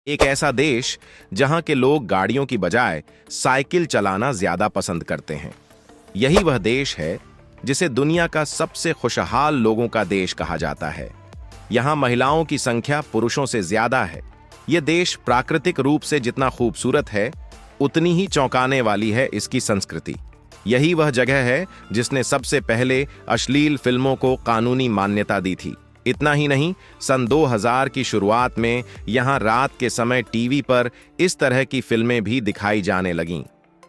एक ऐसा देश जहां के लोग गाड़ियों की बजाय साइकिल चलाना ज्यादा पसंद करते हैं। यही वह देश है जिसे दुनिया का सबसे खुशहाल लोगों का देश कहा जाता है। यहां महिलाओं की संख्या पुरुषों से ज्यादा है। यह देश प्राकृतिक रूप से जितना खूबसूरत है, उतनी ही चौंकाने वाली है इसकी संस्कृति। यही वह जगह है जिसने सबसे पहले अश्लील फिल्मों को कानूनी मान्यता दी थी। इतना ही नहीं, सन 2000 की शुरुआत में यहां रात के समय टीवी पर इस तरह की फिल्में भी दिखाई जाने लगीं।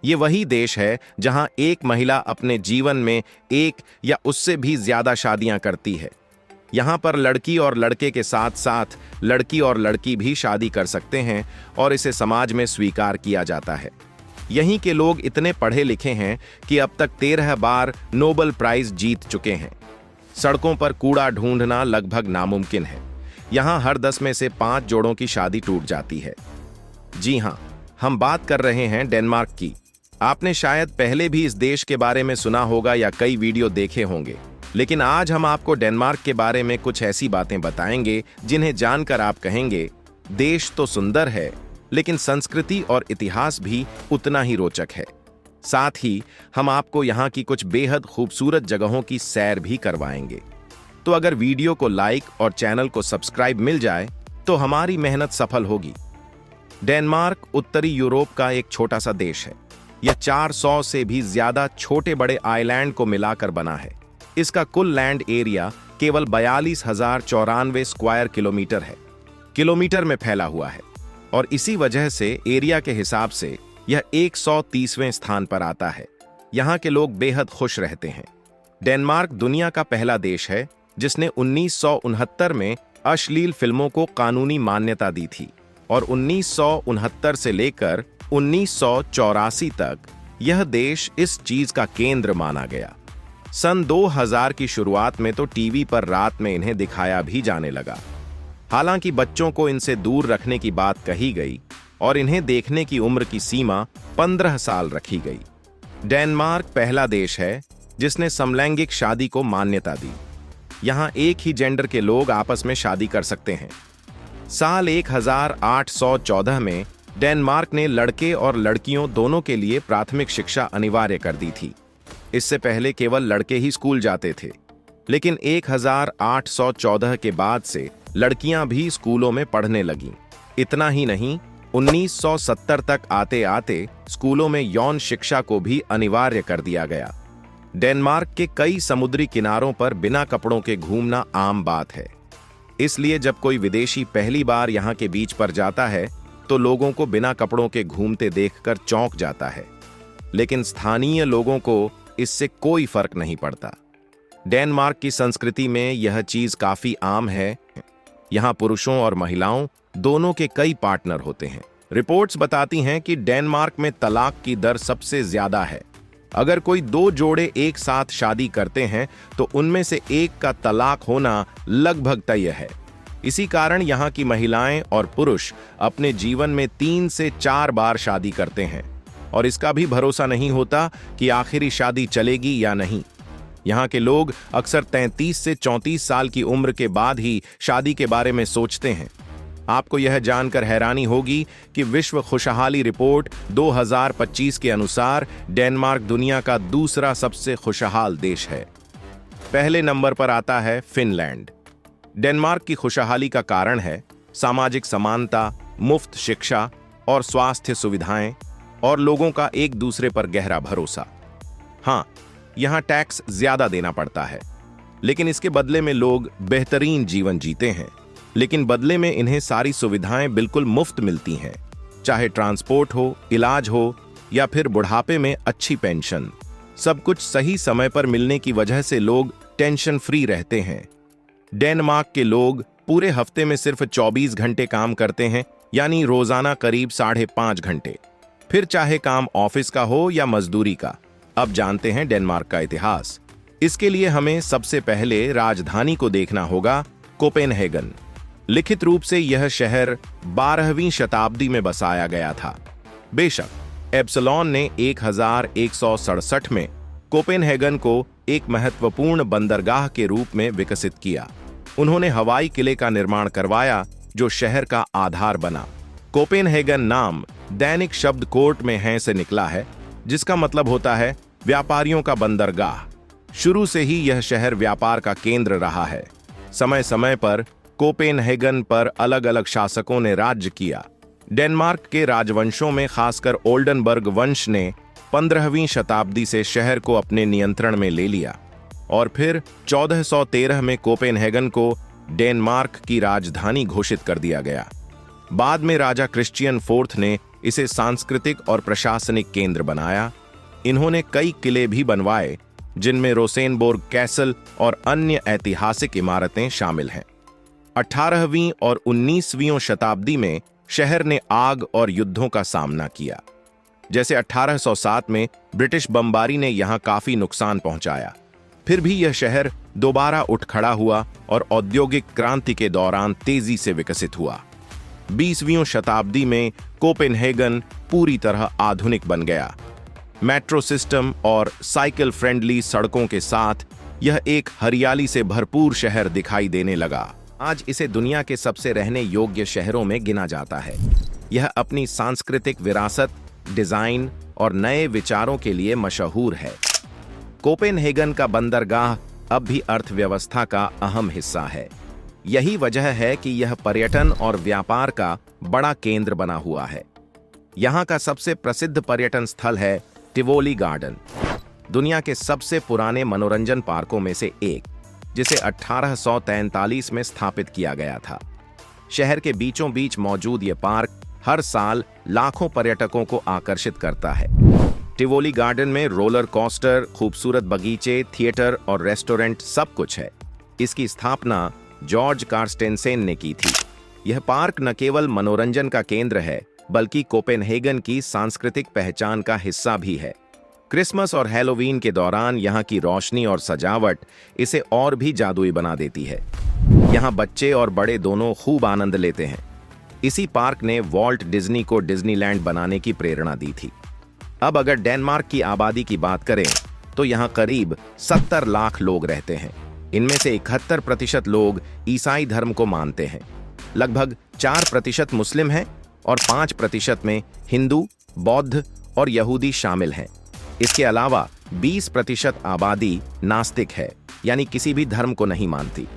ये वही देश है जहां एक महिला अपने जीवन में एक या उससे भी ज्यादा शादियां करती है। यहां पर लड़की और लड़के के साथ साथ लड़की और लड़की भी शादी कर सकते हैं और इसे समाज में स्वीकार किया जाता है। यहीं के लोग इतने पढ़े लिखे हैं कि अब तक 13 बार नोबेल प्राइज जीत चुके हैं। सड़कों पर कूड़ा ढूंढना लगभग नामुमकिन है। यहां हर 10 में से 5 जोड़ों की शादी टूट जाती है। जी हां, हम बात कर रहे हैं डेनमार्क की। आपने शायद पहले भी इस देश के बारे में सुना होगा या कई वीडियो देखे होंगे, लेकिन आज हम आपको डेनमार्क के बारे में कुछ ऐसी बातें बताएंगे जिन्हें जानकर आप कहेंगे, देश तो सुंदर है, लेकिन संस्कृति और इतिहास भी उतना ही रोचक है। साथ ही हम आपको यहाँ की कुछ बेहद खूबसूरत जगहों की सैर भी करवाएंगे। तो अगर वीडियो को लाइक और चैनल को सब्सक्राइब मिल जाए तो हमारी मेहनत सफल होगी। डेनमार्क उत्तरी यूरोप का एक छोटा सा देश है। यह 400 से भी ज्यादा छोटे बड़े आइलैंड को मिलाकर बना है। इसका कुल लैंड एरिया केवल 42,094 स्क्वायर किलोमीटर है। किलोमीटर में फैला हुआ है और इसी वजह से एरिया के हिसाब से यह 130वें स्थान पर आता है। यहाँ के लोग बेहद खुश रहते हैं। डेनमार्क दुनिया का पहला देश है जिसने 1969 में अश्लील फिल्मों को कानूनी मान्यता दी थी और 1969 से लेकर 1984 तक यह देश इस चीज का केंद्र माना गया। सन 2000 की शुरुआत में तो टीवी पर रात में इन्हें दिखाया भी जाने लगा। हालांकि बच्चों को इनसे दूर रखने की बात कही गई और इन्हें देखने की उम्र की सीमा 15 साल रखी गई। डेनमार्क पहला देश है जिसने समलैंगिक शादी को मान्यता दी। यहां एक ही जेंडर के लोग आपस में शादी कर सकते हैं। साल 1814 में डेनमार्क ने लड़के और लड़कियों दोनों के लिए प्राथमिक शिक्षा अनिवार्य कर दी थी। इससे पहले केवल लड़के ही स्कूल जाते थे, लेकिन 1814 के बाद से लड़कियां भी स्कूलों में पढ़ने लगीं। इतना ही नहीं, 1970 तक आते आते स्कूलों में यौन शिक्षा को भी अनिवार्य कर दिया गया। डेनमार्क के कई समुद्री किनारों पर बिना कपड़ों के घूमना आम बात है। इसलिए जब कोई विदेशी पहली बार यहाँ के बीच पर जाता है तो लोगों को बिना कपड़ों के घूमते देखकर चौंक जाता है, लेकिन स्थानीय लोगों को इससे कोई फर्क नहीं पड़ता। डेनमार्क की संस्कृति में यह चीज काफी आम है। यहाँ पुरुषों और महिलाओं दोनों के कई पार्टनर होते हैं। रिपोर्ट्स बताती हैं कि डेनमार्क में तलाक की दर सबसे ज्यादा है। अगर कोई 2 जोड़े एक साथ शादी करते हैं तो उनमें से एक का तलाक होना लगभग तय है। इसी कारण यहाँ की महिलाएं और पुरुष अपने जीवन में 3 से 4 बार शादी करते हैं और इसका भी भरोसा नहीं होता कि आखिरी शादी चलेगी या नहीं। यहाँ के लोग अक्सर 33 से 34 साल की उम्र के बाद ही शादी के बारे में सोचते हैं। आपको यह जानकर हैरानी होगी कि विश्व खुशहाली रिपोर्ट 2025 के अनुसार डेनमार्क दुनिया का दूसरा सबसे खुशहाल देश है। पहले नंबर पर आता है फिनलैंड। डेनमार्क की खुशहाली का कारण है सामाजिक समानता, मुफ्त शिक्षा और स्वास्थ्य सुविधाएं और लोगों का एक दूसरे पर गहरा भरोसा। हाँ, यहाँ टैक्स ज्यादा देना पड़ता है, लेकिन इसके बदले में लोग बेहतरीन जीवन जीते हैं। लेकिन बदले में इन्हें सारी सुविधाएं बिल्कुल मुफ्त मिलती हैं, चाहे ट्रांसपोर्ट हो, इलाज हो या फिर बुढ़ापे में अच्छी पेंशन। सब कुछ सही समय पर मिलने की वजह से लोग टेंशन फ्री रहते हैं। डेनमार्क के लोग पूरे हफ्ते में सिर्फ 24 घंटे काम करते हैं, यानी रोजाना करीब 5.5 घंटे। फिर चाहे काम ऑफिस का हो या मजदूरी का। अब जानते हैं डेनमार्क का इतिहास। इसके लिए हमें सबसे पहले राजधानी को देखना होगा, कोपेनहेगन। लिखित रूप से यह शहर 12वीं शताब्दी में बसाया गया था। बेशक एप्सलॉन ने 1167 में कोपेनहेगन को एक महत्वपूर्ण बंदरगाह के रूप में विकसित किया। उन्होंने हवाई किले का निर्माण करवाया जो शहर का आधार बना। कोपेनहेगन नाम दैनिक शब्द कोर्ट में हैं से निकला है, जिसका मतलब होता है व्यापारियों का बंदरगाह। शुरू से ही यह शहर व्यापार का केंद्र रहा है। समय समय पर कोपेनहेगन पर अलग अलग शासकों ने राज्य किया। डेनमार्क के राजवंशों में खासकर ओल्डनबर्ग वंश ने 15वीं शताब्दी से शहर को अपने नियंत्रण में ले लिया और फिर 1413 में कोपेनहेगन को डेनमार्क की राजधानी घोषित कर दिया गया। बाद में राजा क्रिश्चियन फोर्थ ने इसे सांस्कृतिक और प्रशासनिक केंद्र बनाया। इन्होंने कई किले भी बनवाए, जिनमें रोसेनबोर्ग कैसल और अन्य ऐतिहासिक इमारतें शामिल हैं। 18वीं और 19वीं शताब्दी में शहर ने आग और युद्धों का सामना किया। जैसे 1807 में ब्रिटिश बमबारी ने यहां काफी नुकसान पहुंचाया। फिर भी यह शहर दोबारा उठ खड़ा हुआ और औद्योगिक क्रांति के दौरान तेजी से विकसित हुआ। 20वीं शताब्दी में कोपेनहेगन पूरी तरह आधुनिक बन गया। मेट्रो सिस्टम और साइकिल फ्रेंडली सड़कों के साथ यह एक हरियाली से भरपूर शहर दिखाई देने लगा। आज इसे दुनिया के सबसे रहने योग्य शहरों में गिना जाता है। यह अपनी सांस्कृतिक विरासत, डिजाइन और नए विचारों के लिए मशहूर है। कोपेनहेगन का बंदरगाह अब भी अर्थव्यवस्था का अहम हिस्सा है। यही वजह है कि यह पर्यटन और व्यापार का बड़ा केंद्र बना हुआ है। यहाँ का सबसे प्रसिद्ध पर्यटन स्थल है टिवोली गार्डन, दुनिया के सबसे पुराने मनोरंजन पार्कों में से एक, जिसे 1843 में स्थापित किया गया था। शहर के बीचों बीच मौजूद ये पार्क हर साल लाखों पर्यटकों को आकर्षित करता है। टिवोली गार्डन में रोलर कोस्टर, खूबसूरत बगीचे, थिएटर और रेस्टोरेंट सब कुछ है। इसकी स्थापना जॉर्ज कार्स्टेनसेन ने की थी। यह पार्क न केवल मनोरंजन का केंद्र है, बल्कि कोपेनहेगन की सांस्कृतिक पहचान का हिस्सा भी है। क्रिसमस और हैलोवीन के दौरान यहाँ की रोशनी और सजावट इसे और भी जादुई बना देती है। यहाँ बच्चे और बड़े दोनों खूब आनंद लेते हैं। इसी पार्क ने वॉल्ट डिज्नी को डिज्नीलैंड बनाने की प्रेरणा दी थी। अब अगर डेनमार्क की आबादी की बात करें तो यहाँ करीब 70 लाख लोग रहते हैं। इनमें से 71% लोग ईसाई धर्म को मानते हैं, लगभग 4% मुस्लिम हैं और 5% में हिंदू, बौद्ध और यहूदी शामिल हैं। इसके अलावा 20% आबादी नास्तिक है, यानी किसी भी धर्म को नहीं मानती।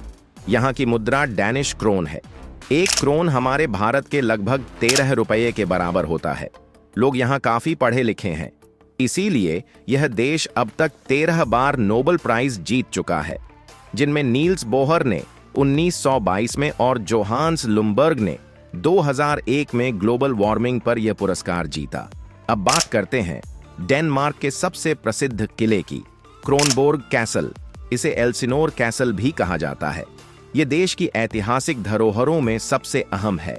यहाँ की मुद्रा डैनिश क्रोन है। 1 क्रोन हमारे भारत के लगभग 13 रुपये के बराबर होता है। लोग यहाँ काफी पढ़े लिखे हैं, इसीलिए यह देश अब तक 13 बार नोबेल प्राइज जीत चुका है, जिनमें नील्स बोहर ने 1922 में और जोहान्स लुम्बर्ग ने 2001 में ग्लोबल वार्मिंग पर यह पुरस्कार जीता। अब बात करते हैं डेनमार्क के सबसे प्रसिद्ध किले की, क्रोनबोर्ग कैसल। इसे एल्सिनोर कैसल भी कहा जाता है। यह देश की ऐतिहासिक धरोहरों में सबसे अहम है।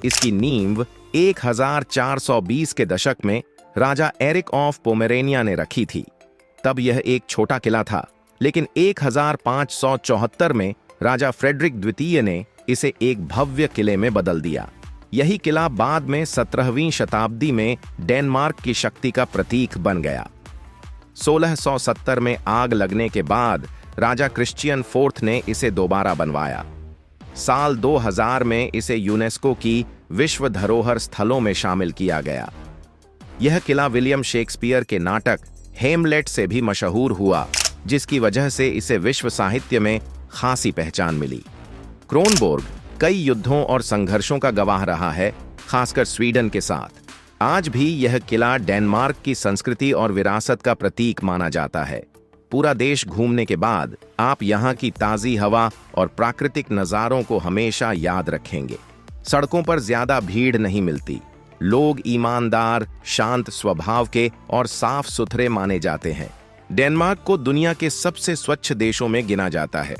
इसकी नींव 1420 के दशक में राजा एरिक ऑफ पोमेरेनिया ने रखी थी। तब यह एक छोटा किला था, लेकिन 1574 में राजा फ्रेडरिक द्वितीय ने इसे एक भव्य किले में बदल दिया। यही किला बाद में 17वीं शताब्दी में डेनमार्क की शक्ति का प्रतीक बन गया। 1670 में आग लगने के बाद राजा क्रिश्चियन फोर्थ ने इसे दोबारा बनवाया। साल 2000 में इसे यूनेस्को की विश्व धरोहर स्थलों में शामिल किया गया। यह किला विलियम शेक्सपियर के नाटक हेमलेट से भी मशहूर हुआ, जिसकी वजह से इसे विश्व साहित्य में खासी पहचान मिली। क्रोनबोर्ग कई युद्धों और संघर्षों का गवाह रहा है, खासकर स्वीडन के साथ। आज भी यह किला डेनमार्क की संस्कृति और विरासत का प्रतीक माना जाता है। पूरा देश घूमने के बाद आप यहाँ की ताज़ी हवा और प्राकृतिक नज़ारों को हमेशा याद रखेंगे। सड़कों पर ज्यादा भीड़ नहीं मिलती। लोग ईमानदार, शांत स्वभाव के और साफ सुथरे माने जाते हैं। डेनमार्क को दुनिया के सबसे स्वच्छ देशों में गिना जाता है।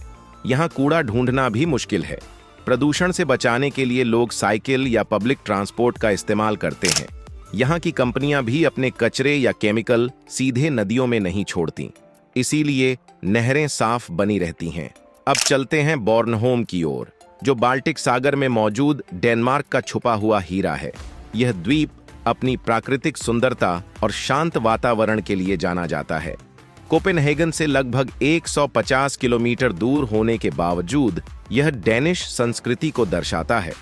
यहाँ कूड़ा ढूंढना भी मुश्किल है। प्रदूषण से बचाने के लिए लोग साइकिल या पब्लिक ट्रांसपोर्ट का इस्तेमाल करते हैं। यहाँ की कंपनियां भी अपने कचरे या केमिकल सीधे नदियों में नहीं छोड़ती, इसीलिए नहरें साफ बनी रहती हैं। अब चलते हैं बॉर्नहोम की ओर, जो बाल्टिक सागर में मौजूद डेनमार्क का छुपा हुआ हीरा है। यह द्वीप अपनी प्राकृतिक सुंदरता और शांत वातावरण के लिए जाना जाता है। कोपेनहेगन से लगभग 150 किलोमीटर दूर होने के बावजूद यह डेनिश संस्कृति को दर्शाता है।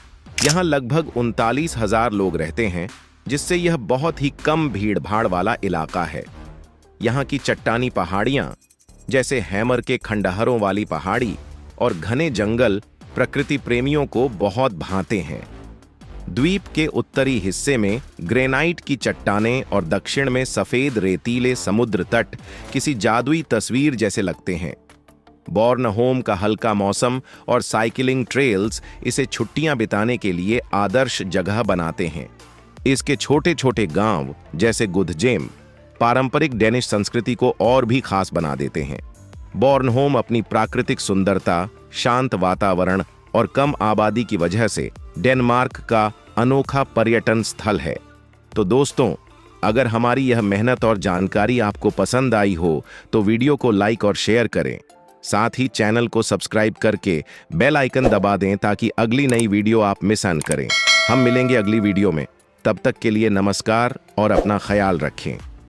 यहाँ लगभग 39,000 लोग रहते हैं, जिससे यह बहुत ही कम भीड़-भाड़ वाला इलाका है। यहाँ की चट्टानी पहाड़ियाँ, जैसे हैमर के खंडहरों वाली पहाड़ी और घने जंगल, प्रकृति प्रेमियों को बहुत भाते हैं। द्वीप के उत्तरी हिस्से में ग्रेनाइट की चट्टानें और दक्षिण में सफेद रेतीले समुद्र तट किसी जादुई तस्वीर जैसे लगते हैं। बॉर्नहोम का हल्का मौसम और साइकिलिंग ट्रेल्स इसे छुट्टियां बिताने के लिए आदर्श जगह बनाते हैं। इसके छोटे छोटे गांव जैसे गुदजेम पारंपरिक डेनिश संस्कृति को और भी खास बना देते हैं। बॉर्नहोम अपनी प्राकृतिक सुंदरता, शांत वातावरण और कम आबादी की वजह से डेनमार्क का अनोखा पर्यटन स्थल है। तो दोस्तों, अगर हमारी यह मेहनत और जानकारी आपको पसंद आई हो तो वीडियो को लाइक और शेयर करें। साथ ही चैनल को सब्सक्राइब करके बेल आइकन दबा दें ताकि अगली नई वीडियो आप मिस न करें। हम मिलेंगे अगली वीडियो में। तब तक के लिए नमस्कार और अपना ख्याल रखें।